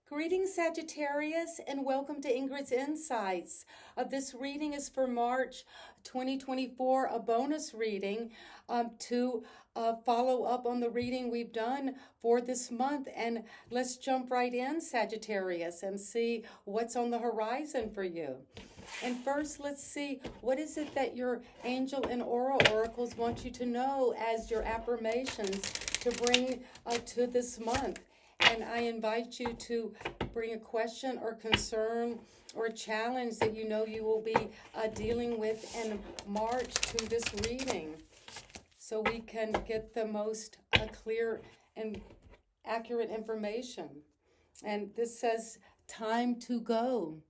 Greetings, Sagittarius, and welcome to Ingrid's Insights. This reading is for March 2024, a bonus reading to follow up on the reading we've done for this month. And let's jump right in, Sagittarius, and see what's on the horizon for you. And first, let's see, what is it that your angel and aura oracles want you to know as your affirmations to bring to this month? And I invite you to bring a question or concern or a challenge that you know you will be dealing with in March to this reading, so we can get the most clear and accurate information. And this says, time to go.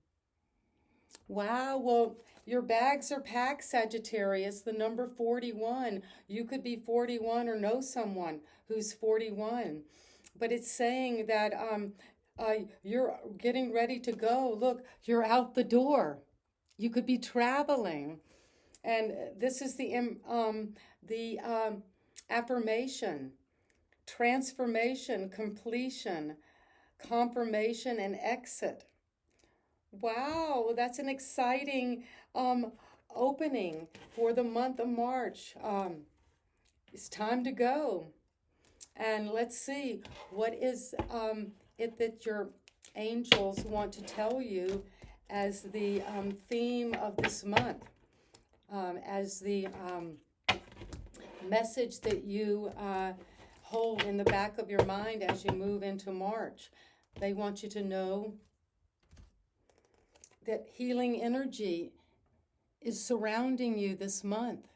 Wow, well, your bags are packed, Sagittarius. The number 41. You could be 41 or know someone who's 41. But it's saying that you're getting ready to go. Look, you're out the door. You could be traveling. And this is the affirmation: transformation, completion, confirmation, and exit. Wow, that's an exciting opening for the month of March. It's time to go. And let's see, what is it that your angels want to tell you as the theme of this month, as the message that you hold in the back of your mind as you move into March. They want you to know that healing energy is surrounding you this month.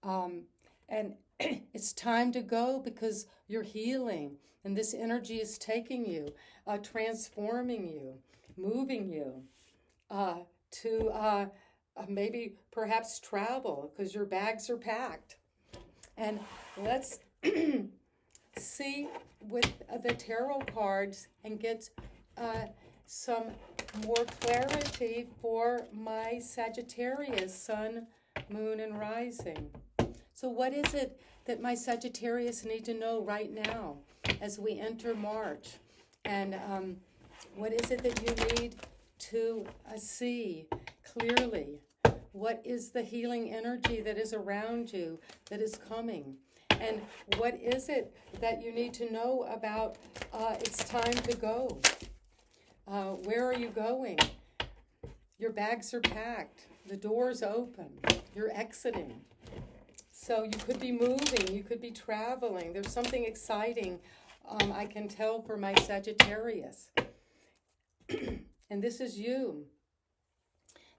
And it's time to go because you're healing, and this energy is taking you, transforming you, moving you to maybe perhaps travel because your bags are packed. And let's see with the tarot cards and get some more clarity for my Sagittarius, Sun, Moon, and Rising. So what is it that my Sagittarius need to know right now as we enter March? And what is it that you need to see clearly? What is the healing energy that is around you, that is coming? And what is it that you need to know about it's time to go? Where are you going? Your bags are packed. The door's open. You're exiting. So you could be moving, you could be traveling. There's something exciting I can tell for my Sagittarius. And this is you.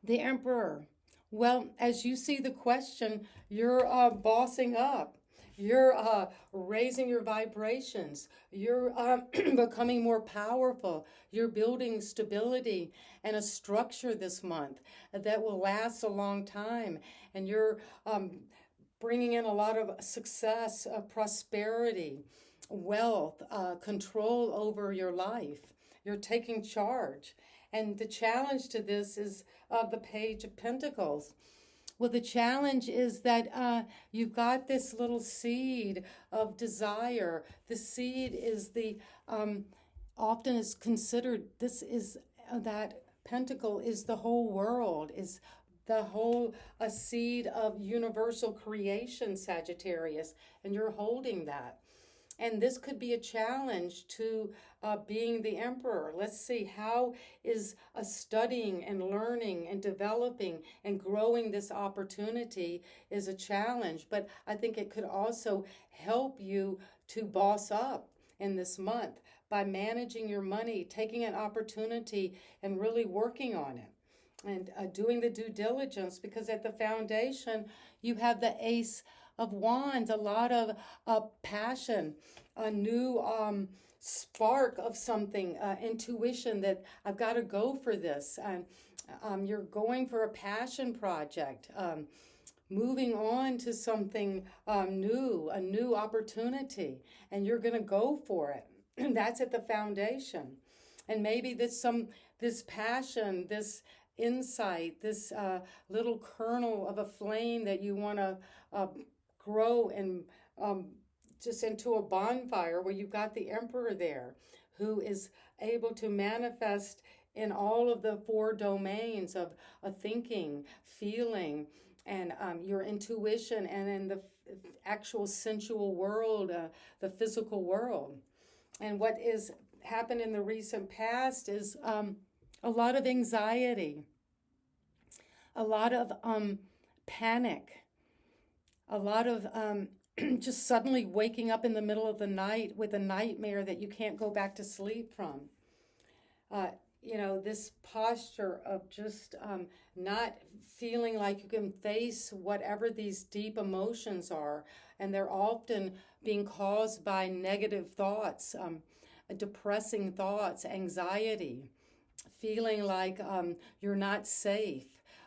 The Emperor. Well, as you see the question, you're bossing up. You're raising your vibrations. You're becoming more powerful. You're building stability and a structure this month that will last a long time. And you're bringing in a lot of success, prosperity, wealth, control over your life. You're taking charge. And the challenge to this is the Page of Pentacles. Well, the challenge is that you've got this little seed of desire. The seed is often is considered, this is that pentacle is the whole world, is the whole a seed of universal creation, Sagittarius, and you're holding that. And this could be a challenge to being the Emperor. Let's see, how is studying and learning and developing and growing this opportunity is a challenge. But I think it could also help you to boss up in this month by managing your money, taking an opportunity and really working on it. And doing the due diligence, because at the foundation, you have the Ace of Wands, a lot of passion, a new spark of something, intuition that I've got to go for this. And you're going for a passion project, moving on to something new, a new opportunity, and you're going to go for it. And that's at the foundation. And maybe this passion, this insight, this little kernel of a flame that you want to grow and just into a bonfire where you've got the Emperor there who is able to manifest in all of the four domains of thinking, feeling, and your intuition, and in the actual sensual world, the physical world. And what is happened in the recent past is a lot of anxiety, a lot of panic, a lot of just suddenly waking up in the middle of the night with a nightmare that you can't go back to sleep from. This posture of just not feeling like you can face whatever these deep emotions are. And they're often being caused by negative thoughts, depressing thoughts, anxiety, feeling like you're not safe.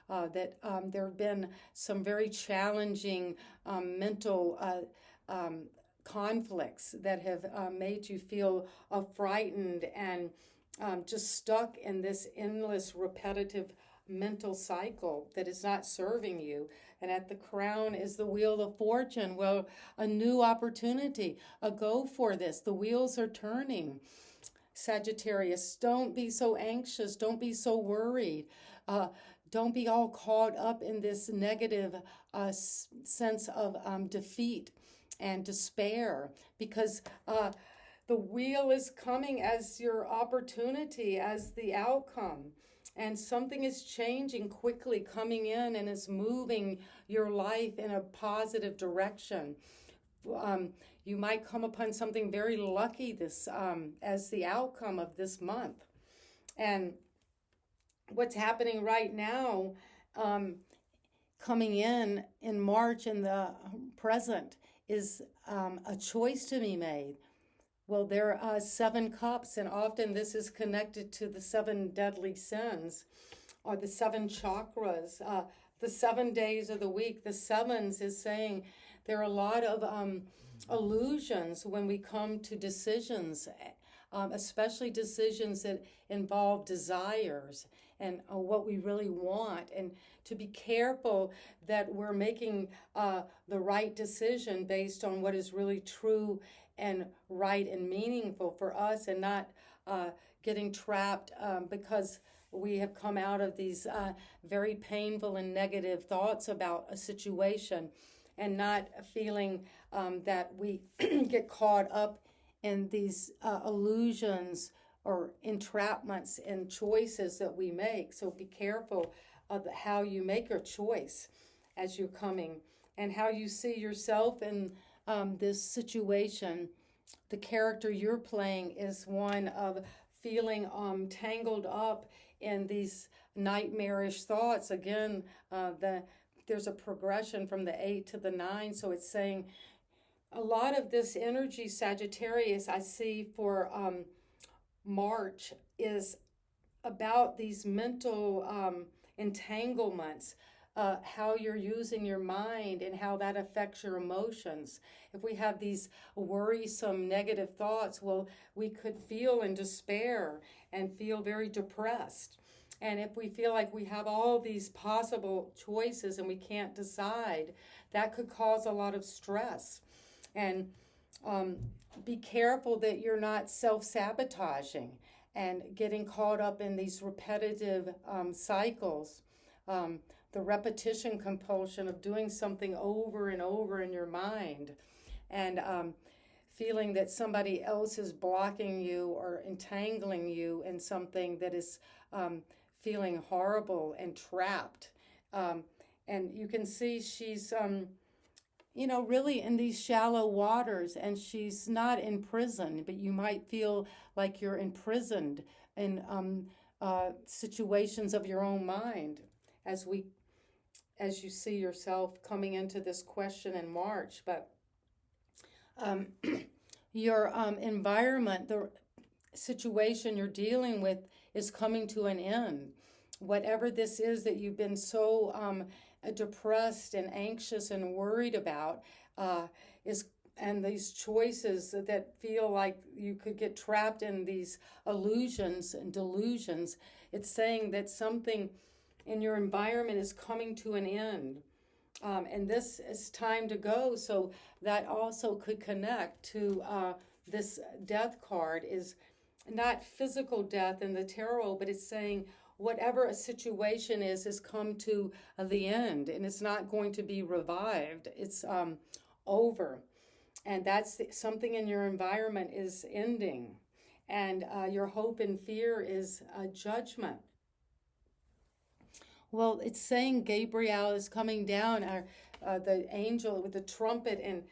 That there have been some very challenging mental conflicts that have made you feel frightened and just stuck in this endless repetitive mental cycle that is not serving you. And at the crown is the wheel of fortune. Well, a new opportunity, a go for this. The wheels are turning. Sagittarius, don't be so anxious. Don't be so worried. Don't be all caught up in this negative sense of defeat and despair, because the wheel is coming as your opportunity, as the outcome. And something is changing quickly, coming in, and is moving your life in a positive direction. You might come upon something very lucky this as the outcome of this month. And what's happening right now, coming in March in the present, is a choice to be made. Well, there are 7 cups, and often this is connected to the 7 deadly sins, or the 7 chakras, the 7 days of the week. The sevens is saying there are a lot of illusions when we come to decisions, especially decisions that involve desires and what we really want, and to be careful that we're making the right decision based on what is really true and right and meaningful for us, and not getting trapped because we have come out of these very painful and negative thoughts about a situation, and not feeling that we get caught up in these illusions or entrapments and choices that we make. So be careful of how you make your choice as you're coming, and how you see yourself in this situation. The character you're playing is one of feeling tangled up in these nightmarish thoughts. Again, there's a progression from the 8 to the 9, so it's saying a lot of this energy, Sagittarius, I see for March, is about these mental entanglements, how you're using your mind and how that affects your emotions. If we have these worrisome negative thoughts, well, we could feel in despair and feel very depressed. And if we feel like we have all these possible choices and we can't decide, that could cause a lot of stress. And be careful that you're not self-sabotaging and getting caught up in these repetitive cycles. The repetition compulsion of doing something over and over in your mind, and feeling that somebody else is blocking you or entangling you in something that is feeling horrible and trapped. And you can see she's, really in these shallow waters, and she's not in prison, but you might feel like you're imprisoned in situations of your own mind as you see yourself coming into this question in March. But your environment, the situation you're dealing with, is coming to an end. Whatever this is that you've been so depressed and anxious and worried about and these choices that feel like you could get trapped in these illusions and delusions, it's saying that something in your environment is coming to an end. And this is time to go. So that also could connect to this death card, is not physical death in the tarot, but it's saying whatever a situation is has come to the end, and it's not going to be revived. It's over. And that's something in your environment is ending. And your hope and fear is judgment. Well, it's saying Gabriel is coming down, the angel with the trumpet, and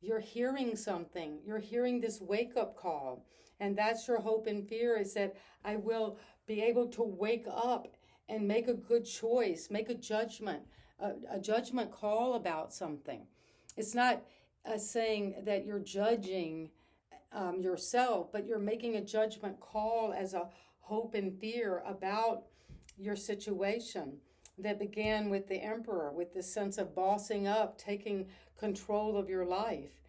you're hearing something. You're hearing this wake-up call. And that's your hope and fear, is that I will be able to wake up and make a good choice, make a judgment call about something. It's not saying that you're judging yourself, but you're making a judgment call as a hope and fear about your situation that began with the emperor, with this sense of bossing up, taking control of your life.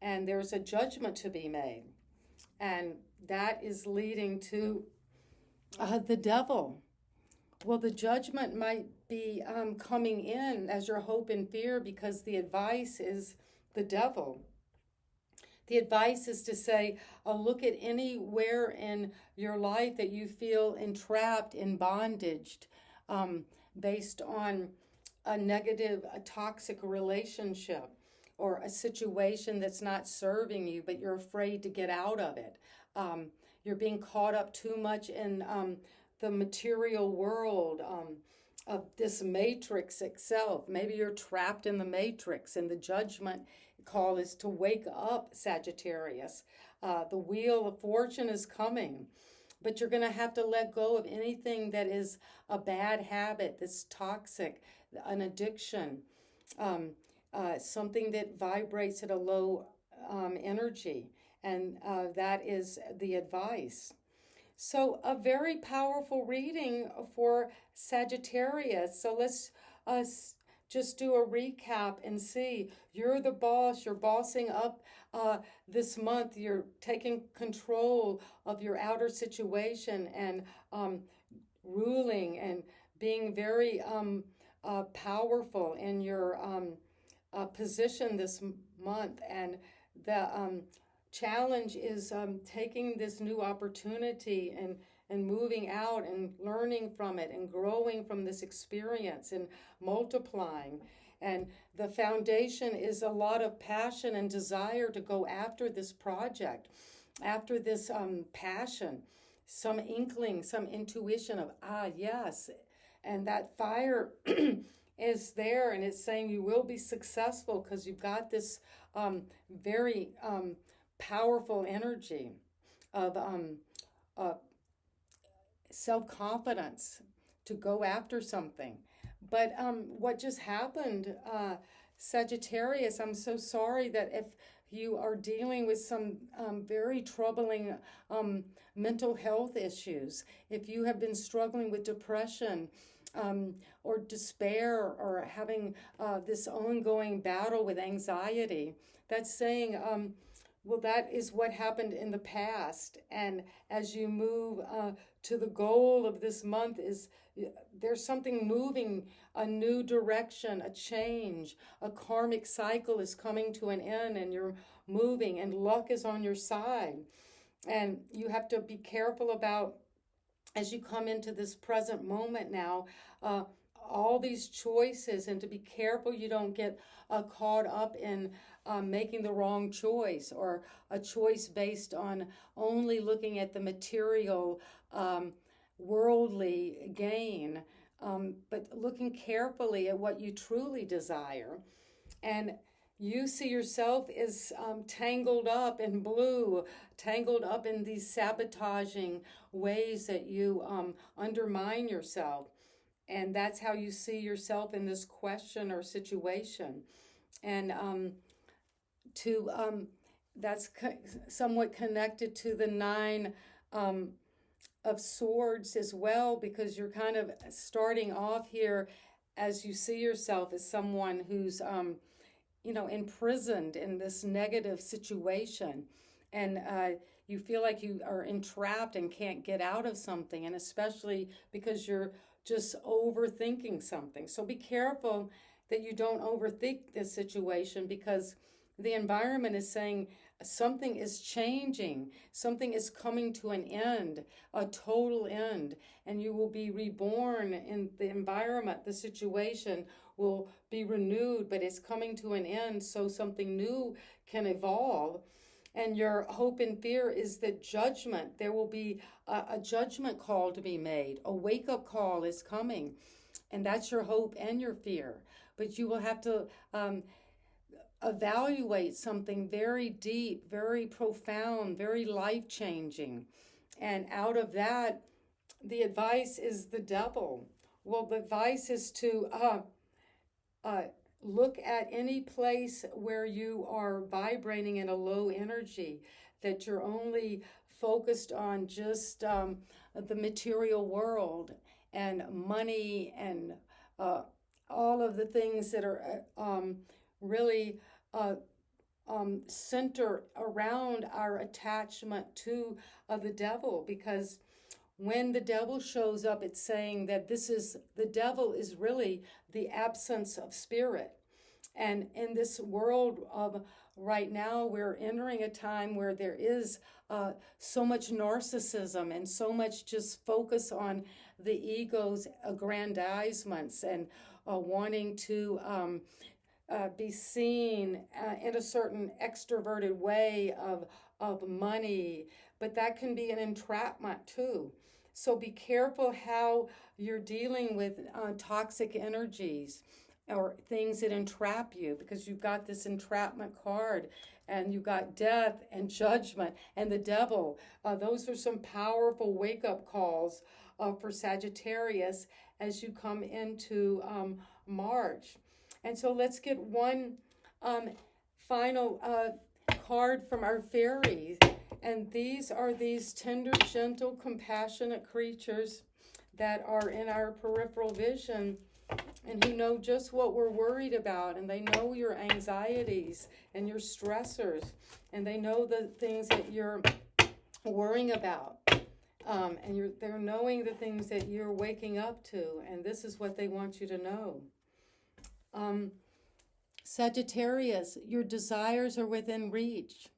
And there's a judgment to be made. And that is leading to the devil. Well, the judgment might be coming in as your hope and fear, because the advice is the devil. The advice is to say, look at anywhere in your life that you feel entrapped, in bondage, based on a negative, a toxic relationship, or a situation that's not serving you, but you're afraid to get out of it. You're being caught up too much in the material world of this matrix itself. Maybe you're trapped in the matrix, and the judgment call is to wake up, Sagittarius. The wheel of fortune is coming, but you're going to have to let go of anything that is a bad habit, that's toxic, an addiction, something that vibrates at a low energy. And that is the advice. So a very powerful reading for Sagittarius. So let's just do a recap and see. You're the boss. You're bossing up this month. You're taking control of your outer situation and ruling and being very powerful in your position this month. And the challenge is taking this new opportunity and moving out and learning from it and growing from this experience and multiplying. And the foundation is a lot of passion and desire to go after this project, after this passion, some inkling, some intuition of, yes. And that fire is there, and it's saying you will be successful because you've got this very powerful energy of self-confidence to go after something. But what just happened, Sagittarius, I'm so sorry that if you are dealing with some very troubling mental health issues, if you have been struggling with depression or despair, or having this ongoing battle with anxiety, that's saying, well, that is what happened in the past. And as you move to the goal of this month, is there's something moving, a new direction, a change, a karmic cycle is coming to an end, and you're moving, and luck is on your side. And you have to be careful about, as you come into this present moment now, all these choices, and to be careful you don't get caught up in making the wrong choice, or a choice based on only looking at the material, worldly gain, but looking carefully at what you truly desire. And you see yourself as tangled up in blue, tangled up in these sabotaging ways that you undermine yourself. And that's how you see yourself in this question or situation. And that's somewhat connected to the 9 of Swords as well, because you're kind of starting off here as you see yourself as someone who's imprisoned in this negative situation, and you feel like you are entrapped and can't get out of something, and especially because you're just overthinking something. So be careful that you don't overthink this situation, because the environment is saying something is changing. Something is coming to an end, a total end, and you will be reborn in the environment. The situation will be renewed, but it's coming to an end so something new can evolve. And your hope and fear is that judgment, there will be a judgment call to be made. A wake up call is coming. And that's your hope and your fear. But you will have to evaluate something very deep, very profound, very life changing. And out of that, the advice is the devil. Well, the advice is to look at any place where you are vibrating in a low energy, that you're only focused on just the material world and money and all of the things that are really center around our attachment to the devil. Because when the devil shows up, it's saying that the devil is really the absence of spirit. And in this world of right now, we're entering a time where there is so much narcissism and so much just focus on the ego's aggrandizements and wanting to be seen in a certain extroverted way of money. But that can be an entrapment too. So be careful how you're dealing with toxic energies or things that entrap you, because you've got this entrapment card and you've got death and judgment and the devil. Those are some powerful wake-up calls for Sagittarius as you come into March. And so let's get one final card from our fairies. And these are these tender, gentle, compassionate creatures that are in our peripheral vision and who know just what we're worried about. And they know your anxieties and your stressors. And they know the things that you're worrying about. And they're knowing the things that you're waking up to. And this is what they want you to know. Sagittarius, your desires are within reach.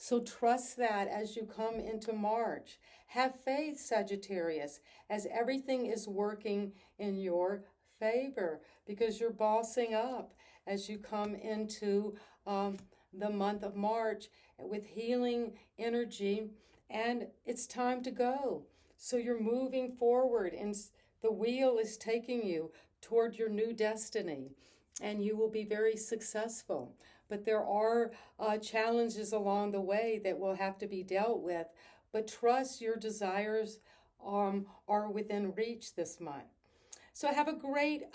So trust that as you come into March. Have faith, Sagittarius, as everything is working in your favor, because you're bossing up as you come into the month of March with healing energy, and it's time to go. So you're moving forward, and the wheel is taking you toward your new destiny, and you will be very successful. But there are challenges along the way that will have to be dealt with. But trust your desires are within reach this month. So have a great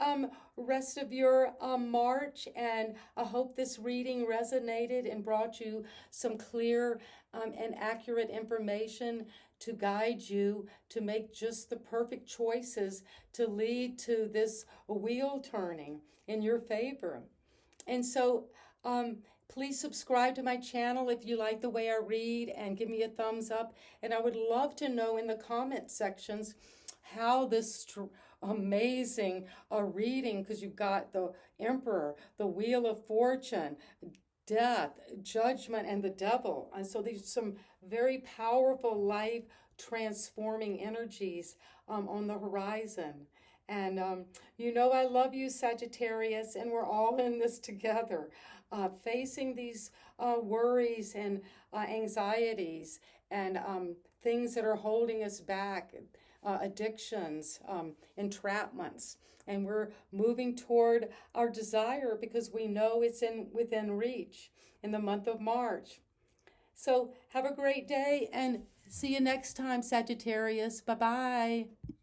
rest of your March, and I hope this reading resonated and brought you some clear and accurate information to guide you to make just the perfect choices to lead to this wheel turning in your favor. And so please subscribe to my channel if you like the way I read, and give me a thumbs up. And I would love to know in the comment sections how this amazing reading, because you've got the Emperor, the Wheel of Fortune, death, judgment, and the devil. And so these are some very powerful life transforming energies on the horizon. And you know I love you, Sagittarius, and we're all in this together, facing these worries and anxieties and things that are holding us back, addictions, entrapments. And we're moving toward our desire because we know it's within reach in the month of March. So have a great day and see you next time, Sagittarius. Bye-bye.